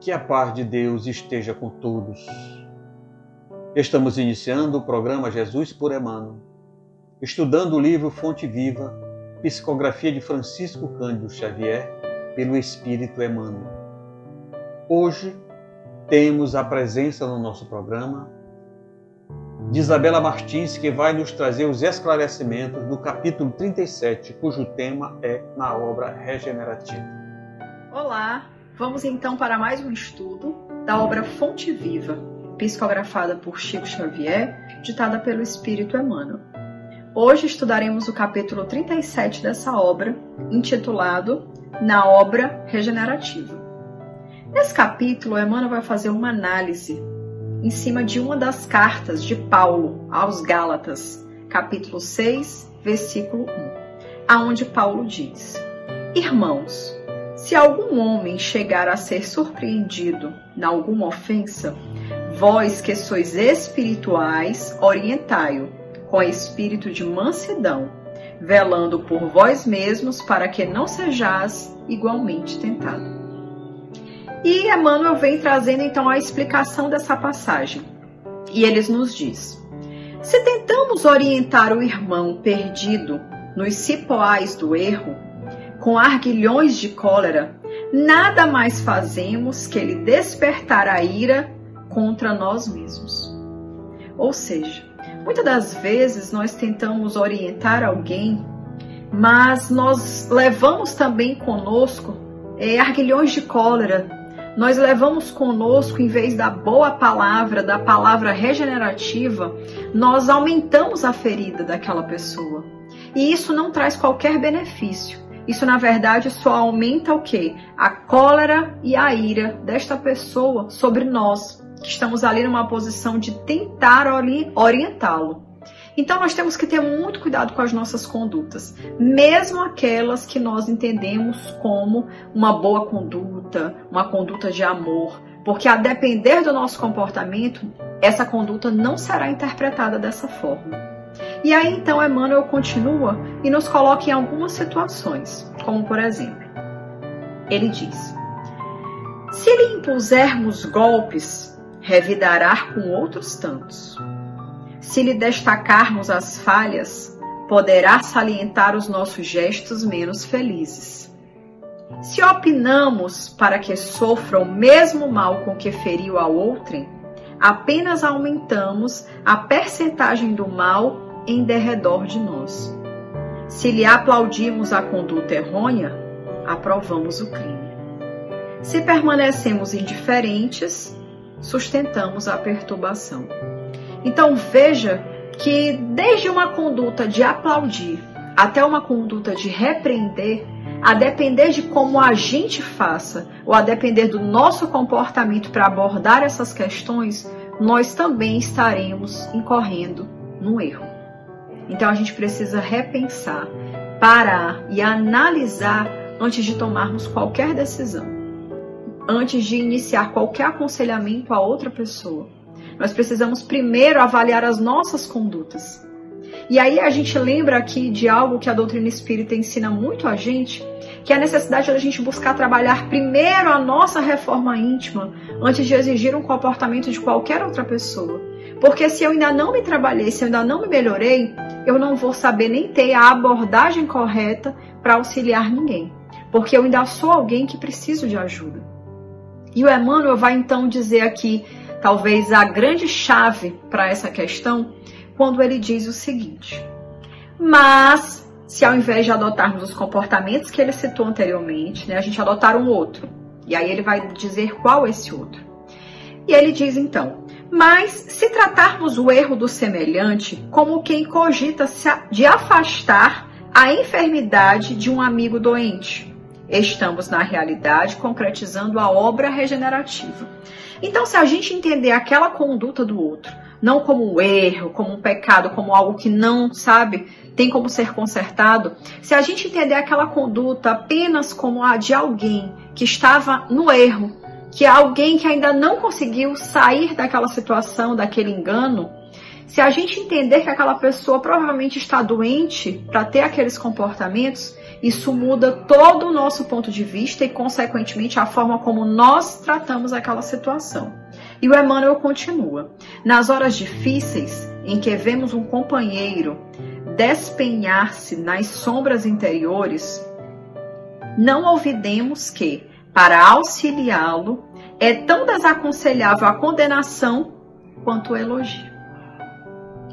Que a paz de Deus esteja com todos. Estamos iniciando o programa Jesus por Emmanuel, estudando o livro Fonte Viva, psicografia de Francisco Cândido Xavier, pelo Espírito Emmanuel. Hoje temos a presença no nosso programa de Isabela Martins, que vai nos trazer os esclarecimentos do capítulo 37, cujo tema é na obra regenerativa. Olá! Vamos então para mais um estudo da obra Fonte Viva, psicografada por Chico Xavier, ditada pelo Espírito Emmanuel. Hoje estudaremos o capítulo 37 dessa obra, intitulado Na Obra Regenerativa. Nesse capítulo, Emmanuel vai fazer uma análise em cima de uma das cartas de Paulo aos Gálatas, capítulo 6, versículo 1, aonde Paulo diz: Irmãos, se algum homem chegar a ser surpreendido em alguma ofensa, vós que sois espirituais, orientai-o com espírito de mansidão, velando por vós mesmos para que não sejais igualmente tentado. E Emmanuel vem trazendo então a explicação dessa passagem. E ele nos diz: se tentamos orientar o irmão perdido nos cipoais do erro, com arguilhões de cólera, nada mais fazemos que lhe despertar a ira contra nós mesmos. Ou seja, muitas das vezes nós tentamos orientar alguém, mas nós levamos também conosco arguilhões de cólera. Nós levamos conosco, em vez da boa palavra, da palavra regenerativa, nós aumentamos a ferida daquela pessoa. E isso não traz qualquer benefício. Isso, na verdade, só aumenta o quê? A cólera e a ira desta pessoa sobre nós, que estamos ali numa posição de tentar orientá-lo. Então, nós temos que ter muito cuidado com as nossas condutas, mesmo aquelas que nós entendemos como uma boa conduta, uma conduta de amor, porque a depender do nosso comportamento, essa conduta não será interpretada dessa forma. E aí, então, Emmanuel continua e nos coloca em algumas situações, como por exemplo, ele diz: se lhe impusermos golpes, revidará com outros tantos. Se lhe destacarmos as falhas, poderá salientar os nossos gestos menos felizes. Se opinamos para que sofra o mesmo mal com que feriu a outrem, apenas aumentamos a percentagem do mal em derredor de nós. Se lhe aplaudimos a conduta errônea, aprovamos o crime. Se permanecemos indiferentes, sustentamos a perturbação. Então veja que desde uma conduta de aplaudir até uma conduta de repreender, a depender de como a gente faça, ou a depender do nosso comportamento para abordar essas questões, nós também estaremos incorrendo no erro. Então a gente precisa repensar, parar e analisar antes de tomarmos qualquer decisão, antes de iniciar qualquer aconselhamento a outra pessoa. Nós precisamos primeiro avaliar as nossas condutas. E aí a gente lembra aqui de algo que a doutrina espírita ensina muito a gente, que é a necessidade de a gente buscar trabalhar primeiro a nossa reforma íntima antes de exigir um comportamento de qualquer outra pessoa. Porque se eu ainda não me trabalhei, se eu ainda não me melhorei, eu não vou saber nem ter a abordagem correta para auxiliar ninguém. Porque eu ainda sou alguém que preciso de ajuda. E o Emmanuel vai então dizer aqui, talvez a grande chave para essa questão, quando ele diz o seguinte: mas se ao invés de adotarmos os comportamentos que ele citou anteriormente, a gente adotar um outro, e aí ele vai dizer qual é esse outro. E ele diz então: mas se tratarmos o erro do semelhante como quem cogita de afastar a enfermidade de um amigo doente, estamos na realidade concretizando a obra regenerativa. Então, se a gente entender aquela conduta do outro, não como um erro, como um pecado, como algo que não, tem como ser consertado, se a gente entender aquela conduta apenas como a de alguém que estava no erro, que é alguém que ainda não conseguiu sair daquela situação, daquele engano, se a gente entender que aquela pessoa provavelmente está doente para ter aqueles comportamentos, isso muda todo o nosso ponto de vista e, consequentemente, a forma como nós tratamos aquela situação. E o Emmanuel continua: nas horas difíceis em que vemos um companheiro despenhar-se nas sombras interiores, não olvidemos que, para auxiliá-lo, é tão desaconselhável a condenação quanto o elogio.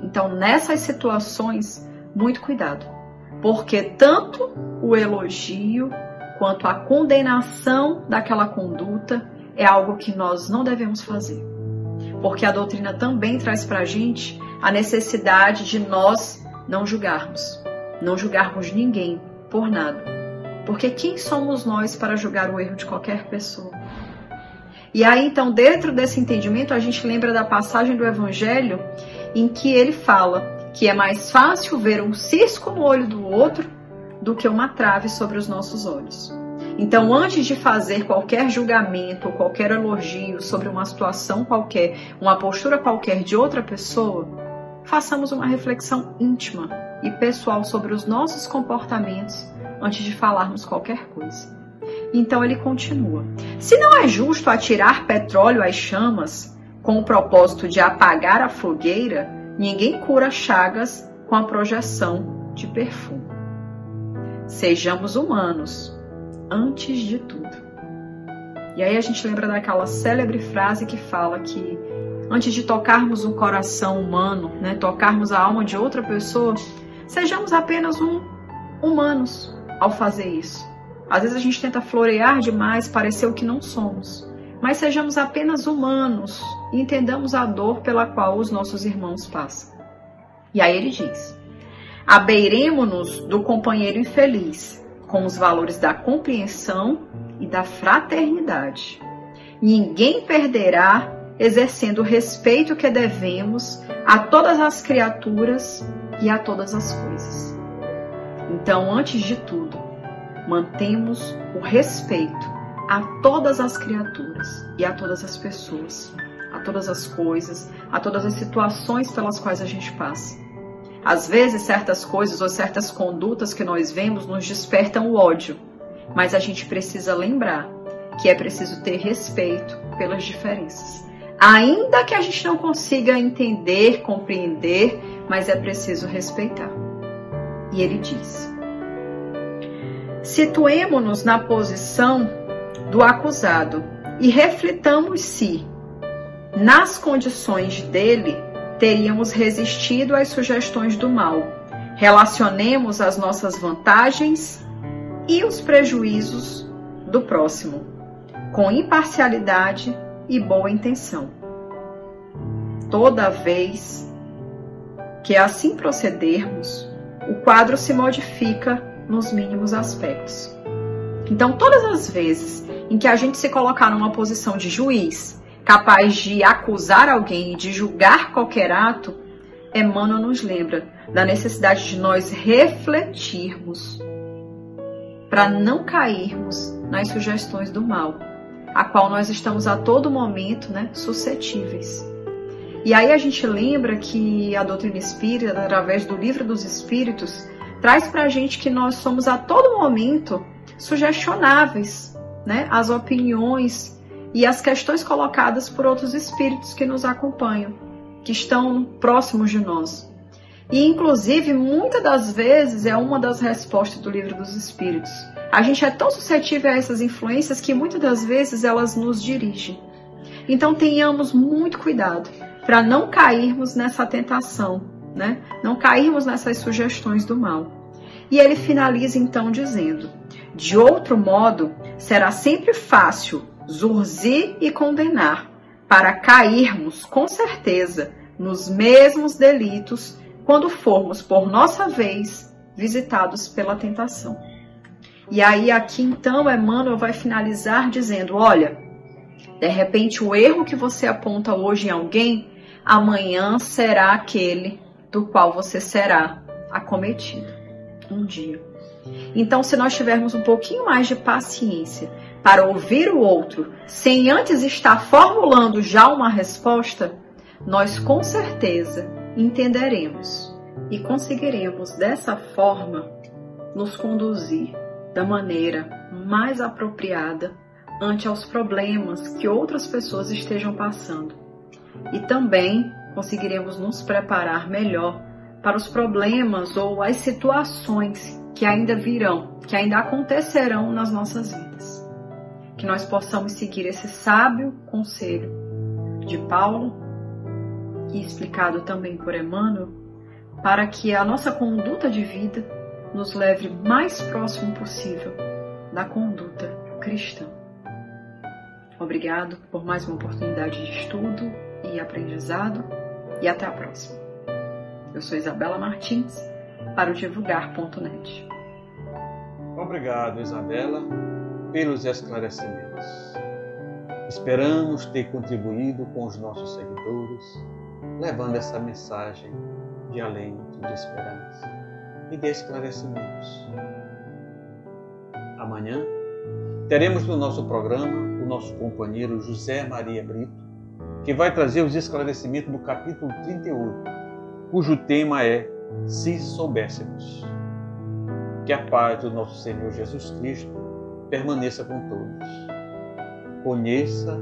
Então, nessas situações, muito cuidado, porque tanto o elogio quanto a condenação daquela conduta é algo que nós não devemos fazer. Porque a doutrina também traz para a gente a necessidade de nós não julgarmos ninguém por nada. Porque quem somos nós para julgar o erro de qualquer pessoa? E aí, então, dentro desse entendimento, a gente lembra da passagem do Evangelho em que ele fala que é mais fácil ver um cisco no olho do outro do que uma trave sobre os nossos olhos. Então, antes de fazer qualquer julgamento ou qualquer elogio sobre uma situação qualquer, uma postura qualquer de outra pessoa, façamos uma reflexão íntima e pessoal sobre os nossos comportamentos antes de falarmos qualquer coisa. Então ele continua: se não é justo atirar petróleo às chamas com o propósito de apagar a fogueira, ninguém cura chagas com a projeção de perfume. Sejamos humanos antes de tudo. E aí a gente lembra daquela célebre frase que fala que antes de tocarmos um coração humano, tocarmos a alma de outra pessoa, sejamos apenas humanos ao fazer isso. Às vezes a gente tenta florear demais, parecer o que não somos. Mas sejamos apenas humanos e entendamos a dor pela qual os nossos irmãos passam. E aí ele diz: abeiremo-nos do companheiro infeliz com os valores da compreensão e da fraternidade. Ninguém perderá exercendo o respeito que devemos a todas as criaturas e a todas as coisas. Então, antes de tudo, mantemos o respeito a todas as criaturas e a todas as pessoas, a todas as coisas, a todas as situações pelas quais a gente passa. Às vezes, certas coisas ou certas condutas que nós vemos nos despertam o ódio, mas a gente precisa lembrar que é preciso ter respeito pelas diferenças. Ainda que a gente não consiga entender, compreender, mas é preciso respeitar. E ele diz: situemo-nos na posição do acusado e reflitamos se, nas condições dele, teríamos resistido às sugestões do mal. Relacionemos as nossas vantagens e os prejuízos do próximo, com imparcialidade e boa intenção. Toda vez que assim procedermos, o quadro se modifica nos mínimos aspectos. Então, todas as vezes em que a gente se colocar numa posição de juiz, capaz de acusar alguém e de julgar qualquer ato, Emmanuel nos lembra da necessidade de nós refletirmos para não cairmos nas sugestões do mal, a qual nós estamos a todo momento suscetíveis. E aí a gente lembra que a doutrina espírita, através do Livro dos Espíritos, traz para a gente que nós somos a todo momento sugestionáveis, às opiniões e as questões colocadas por outros espíritos que nos acompanham, que estão próximos de nós. E, inclusive, muitas das vezes é uma das respostas do Livro dos Espíritos. A gente é tão suscetível a essas influências que muitas das vezes elas nos dirigem. Então, tenhamos muito cuidado para não cairmos nessa tentação, não cairmos nessas sugestões do mal. E ele finaliza, então, dizendo: de outro modo, será sempre fácil zurzir e condenar, para cairmos, com certeza, nos mesmos delitos quando formos, por nossa vez, visitados pela tentação. E aí, aqui, então, Emmanuel vai finalizar dizendo: olha, de repente, o erro que você aponta hoje em alguém, amanhã será aquele do qual você será acometido um dia. Então, se nós tivermos um pouquinho mais de paciência para ouvir o outro, sem antes estar formulando já uma resposta, nós com certeza entenderemos e conseguiremos dessa forma nos conduzir da maneira mais apropriada ante aos problemas que outras pessoas estejam passando. E também conseguiremos nos preparar melhor para os problemas ou as situações que ainda virão, que ainda acontecerão nas nossas vidas. Que nós possamos seguir esse sábio conselho de Paulo e explicado também por Emmanuel, para que a nossa conduta de vida nos leve mais próximo possível da conduta cristã. Obrigado por mais uma oportunidade de estudo e aprendizado e até a próxima. Eu sou Isabela Martins para o divulgar.net. Obrigado, Isabela, pelos esclarecimentos. Esperamos ter contribuído com os nossos seguidores, levando essa mensagem de alento, de esperança e de esclarecimentos. Amanhã teremos no nosso programa o nosso companheiro José Maria Brito, que vai trazer os esclarecimentos do capítulo 38, cujo tema é Se Soubéssemos. Que a paz do nosso Senhor Jesus Cristo permaneça com todos. Conheça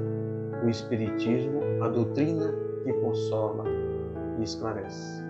o Espiritismo, a doutrina que consola e esclarece.